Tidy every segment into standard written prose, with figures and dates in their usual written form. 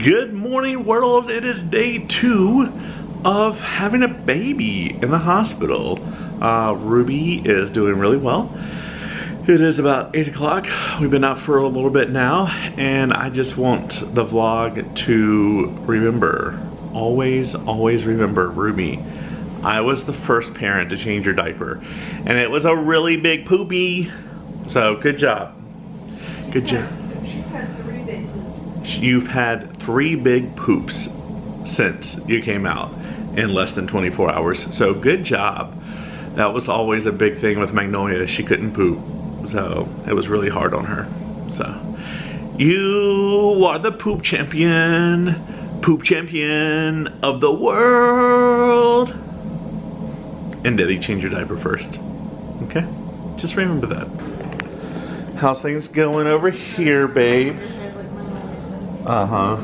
Good morning, world. It is day 2 of having a baby in the hospital. Ruby is doing really well. It is about 8 o'clock. We've been out for a little bit now, and I just want the vlog to remember, always remember, Ruby, I was the first parent to change your diaper, and it was a really big poopy. So good job. Good job. She's had 3 big poops. You've had 3 big poops since you came out in less than 24 hours. So good job. That was always a big thing with Magnolia. She couldn't poop. So it was really hard on her. So you are the poop champion of the world. And Daddy, change your diaper first. Okay? Just remember that. How's things going over here, babe? Uh-huh.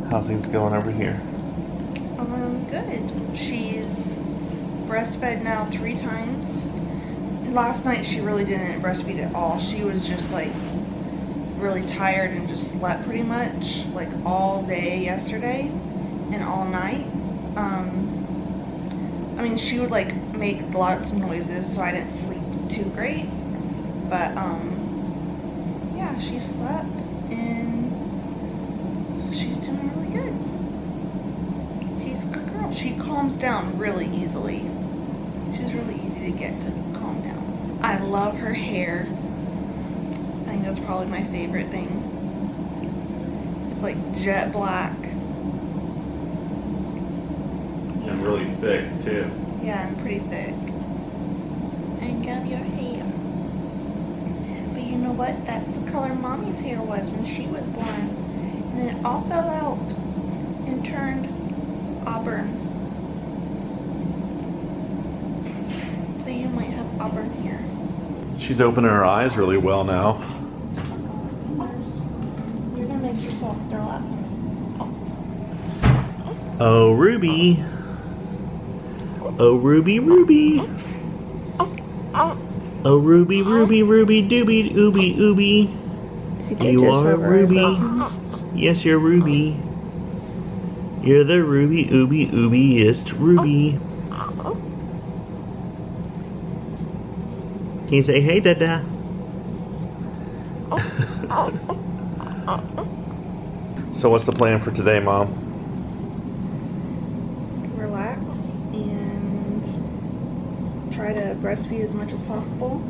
How's things going over here? Good. She's breastfed now 3 times. Last night she really didn't breastfeed at all. She was just like really tired and just slept pretty much like all day yesterday and all night. I mean, she would like make lots of noises, so I didn't sleep too great. But yeah, she slept and she's doing really good. She's a good girl. She calms down really easily. She's really easy to get to calm down. I love her hair. I think that's probably my favorite thing. It's like jet black. And really thick too. Yeah, and pretty thick. I love your hair. But you know what? That's the color Mommy's hair was when she was born. And then it all fell out and turned auburn. So you might have auburn hair. She's opening her eyes really well now. You're gonna make yourself throw up. Oh, Ruby. Oh, Ruby, Ruby. Oh, Ruby, Ruby, Ruby, dooby, ooby, ooby. You are Ruby. Yes, you're Ruby. You're the Ruby, ooby, oobiest Ruby. Can you say, hey, Dada? So what's the plan for today, Mom? Relax and try to breastfeed as much as possible.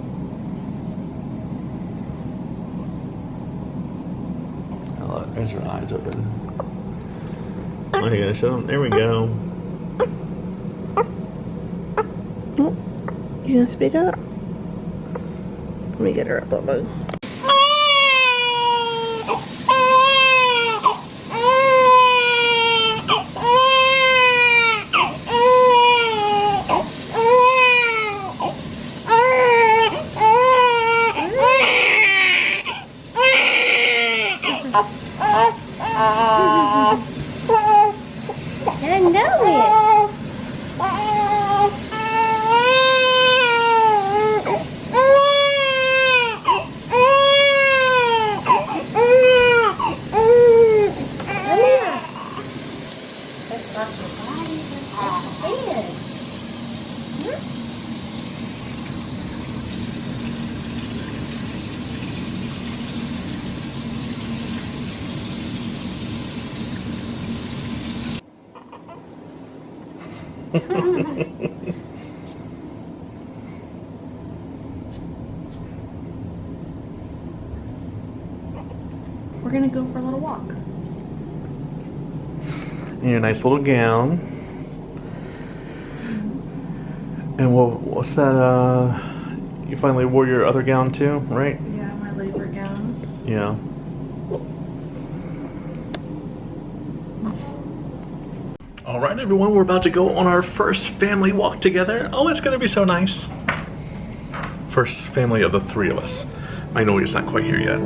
Oh, look, there's her eyes open. Oh, you gotta show them. There we go. You gonna speak up? Let me get her up, Bubba. I know it. We're gonna go for a little walk. In your nice little gown. And what's that, you finally wore your other gown too, right? Yeah, my labor gown. Yeah. All right, everyone, we're about to go on our first family walk together. Oh, it's gonna be so nice. First family of the 3 of us. Magnolia's not quite here yet.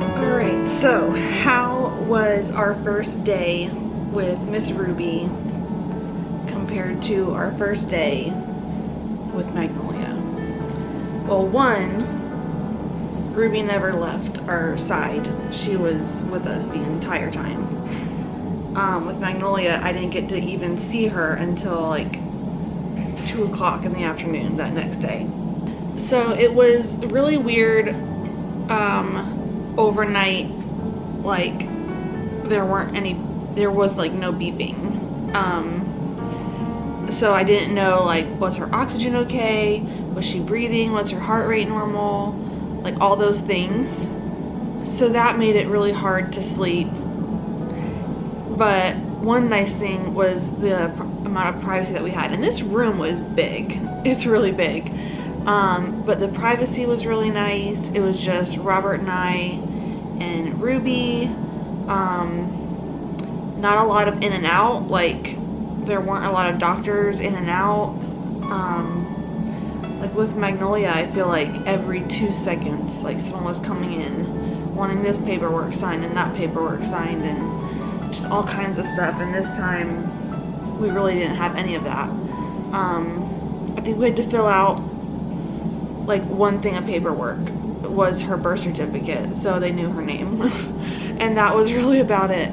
Alright, so how was our first day with Miss Ruby compared to our first day with Magnolia? Well, one, Ruby never left our side. She was with us the entire time. With Magnolia, I didn't get to even see her until like 2 o'clock in the afternoon that next day. So it was really weird overnight, like there was like no beeping. So I didn't know, like, was her oxygen okay? Was she breathing? Was her heart rate normal? Like all those things. So that made it really hard to sleep. But one nice thing was the amount of privacy that we had. And this room was big. It's really big. But the privacy was really nice. It was just Robert and I and Ruby. Not a lot of in and out. Like, there weren't a lot of doctors in and out. Like with Magnolia, I feel like every 2 seconds, like someone was coming in, wanting this paperwork signed and that paperwork signed, and just all kinds of stuff. And this time, we really didn't have any of that. I think we had to fill out like one thing of paperwork. It was her birth certificate, so they knew her name. And that was really about it.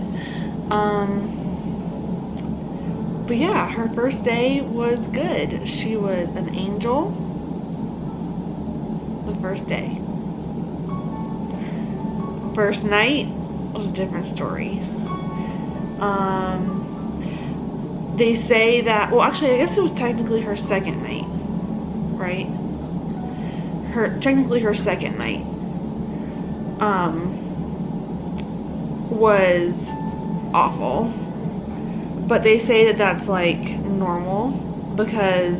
But yeah, her first day was good. She was an angel. The first day. First night was a different story. They say that, well, actually, I guess it was technically her second night, right? Technically her second night was awful. But they say that that's like normal, because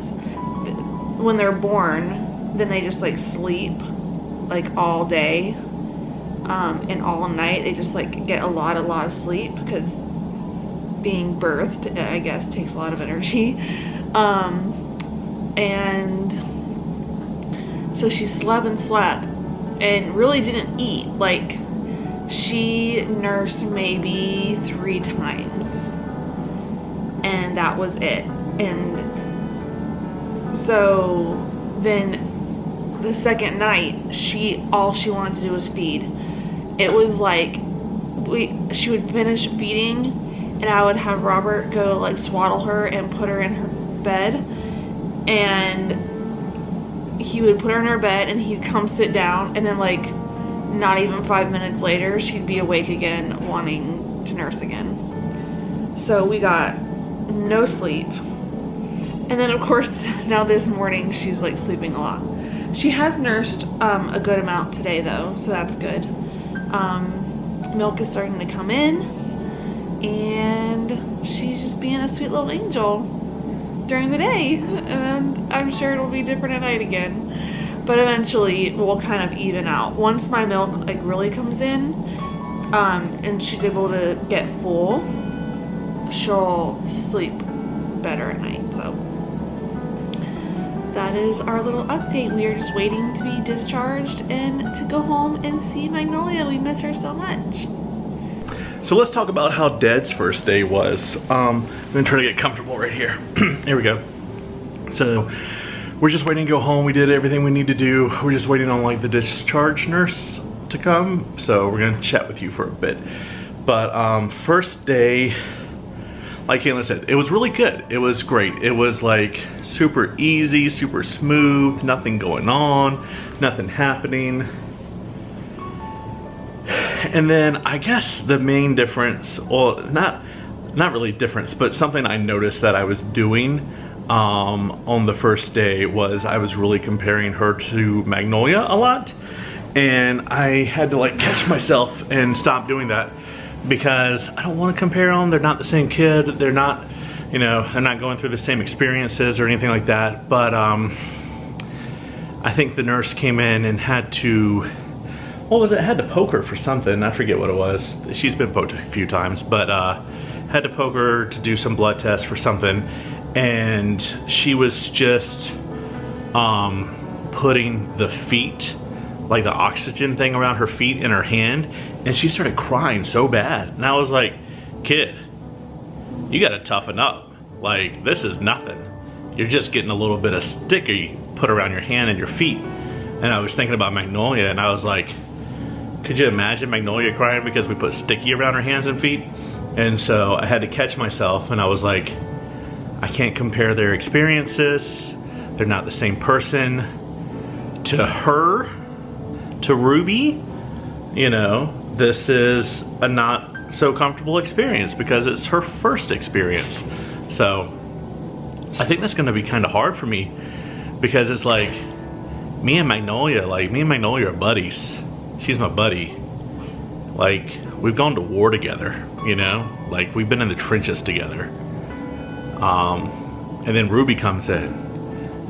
when they're born, then they just like sleep like all day and all night. They just like get a lot of sleep, because being birthed, I guess, takes a lot of energy. And so she slept and really didn't eat. Like, she nursed maybe 3 times. And that was it. And so then the second night, all she wanted to do was feed. It was like she would finish feeding, and I would have Robert go like swaddle her and put her in her bed, and he would put her in her bed and he'd come sit down, and then like not even 5 minutes later she'd be awake again, wanting to nurse again. So we got no sleep. And then of course now this morning she's like sleeping a lot. She has nursed a good amount today though, so that's good. Milk is starting to come in, and she's just being a sweet little angel during the day, and I'm sure it'll be different at night again. But eventually we'll kind of even out. Once my milk like really comes in, and she's able to get full, she'll sleep better at night. So that is our little update. We are just waiting to be discharged and to go home and see Magnolia. We miss her so much. So let's talk about how Dad's first day was. I'm gonna try to get comfortable right here. Here we go. So we're just waiting to go home. We did everything we need to do. We're just waiting on like the discharge nurse to come. So we're gonna chat with you for a bit. But first day, like Kalyn said, it was really good. It was great. It was like super easy, super smooth, nothing going on, nothing happening. And then I guess the main difference, well, not really difference, but something I noticed that I was doing on the first day was I was really comparing her to Magnolia a lot. And I had to like catch myself and stop doing that, because I don't want to compare them. They're not the same kid. They're not, you know, they're not going through the same experiences or anything like that. But I think the nurse came in and had to, what was it? Had to poke her for something. I forget what it was. She's been poked a few times, but had to poke her to do some blood tests for something. And she was just putting the feet like the oxygen thing around her feet and her hand, and she started crying so bad. And I was like, kid, you gotta toughen up. Like, this is nothing. You're just getting a little bit of sticky put around your hand and your feet. And I was thinking about Magnolia, and I was like, could you imagine Magnolia crying because we put sticky around her hands and feet? And so I had to catch myself, and I was like, I can't compare their experiences. They're not the same person. To her, to Ruby, you know, this is a not so comfortable experience because it's her first experience. So I think that's gonna be kind of hard for me because it's like, me and Magnolia are buddies. She's my buddy. Like, we've gone to war together, you know? Like, we've been in the trenches together. And then Ruby comes in,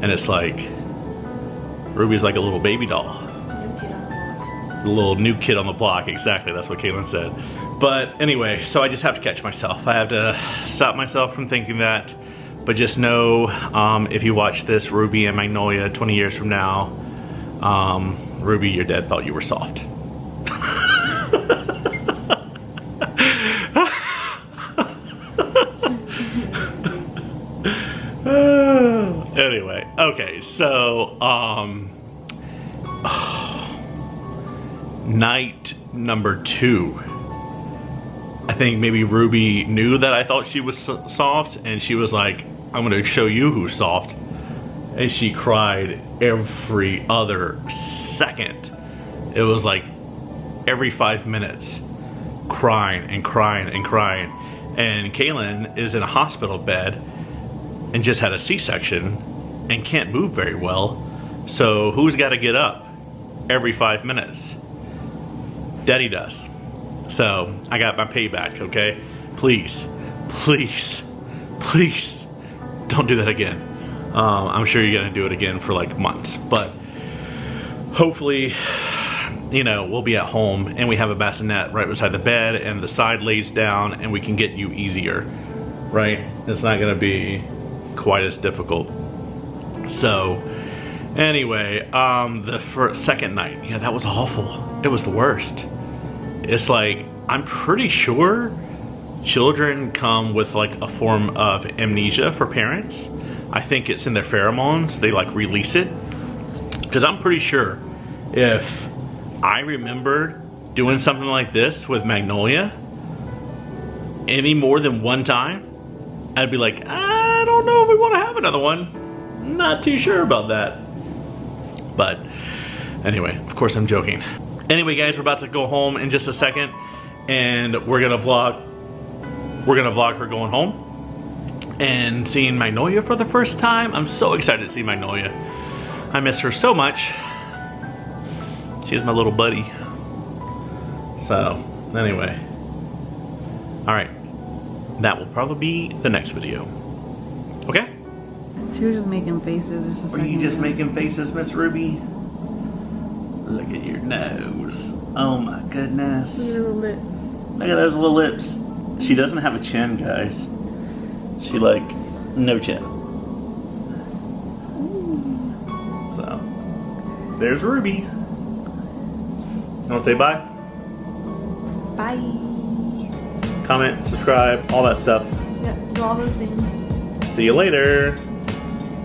and it's like, Ruby's like a little baby doll. The little new kid on the block, exactly, that's what Kalyn said. But anyway, so I just have to catch myself. I have to stop myself from thinking that. But just know, if you watch this, Ruby and Magnolia 20 years from now, Ruby, your dad thought you were soft. Anyway, okay, so, night number 2. I think maybe Ruby knew that I thought she was soft, and she was like, I'm gonna show you who's soft. And she cried every other second. It was like every 5 minutes, crying and crying and crying. And Kalyn is in a hospital bed and just had a C-section and can't move very well. So who's gotta get up every 5 minutes? Daddy does. So I got my payback, okay? Please, please, please don't do that again. I'm sure you're gonna do it again for like months, but hopefully, you know, we'll be at home and we have a bassinet right beside the bed and the side lays down and we can get you easier, right? It's not gonna be quite as difficult. So anyway, the second night, yeah, that was awful. It was the worst. It's like, I'm pretty sure children come with like a form of amnesia for parents. I think it's in their pheromones. They like release it. Because I'm pretty sure if I remember doing something like this with Magnolia any more than one time, I'd be like, I don't know if we want to have another one. Not too sure about that. But anyway, of course I'm joking. Anyway guys, we're about to go home in just a second and we're gonna vlog her going home and seeing Magnolia for the first time. I'm so excited to see Magnolia. I miss her so much. She's my little buddy. So anyway, all right, that will probably be the next video. Okay? She was just making faces just a second. Were you just making faces, Miss Ruby? Look at your nose. Oh my goodness. Look at those little lips. She doesn't have a chin, guys. She like, no chin. So, there's Ruby. You want to say bye? Bye. Comment, subscribe, all that stuff. Yeah, do all those things. See you later.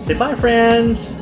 Say bye, friends.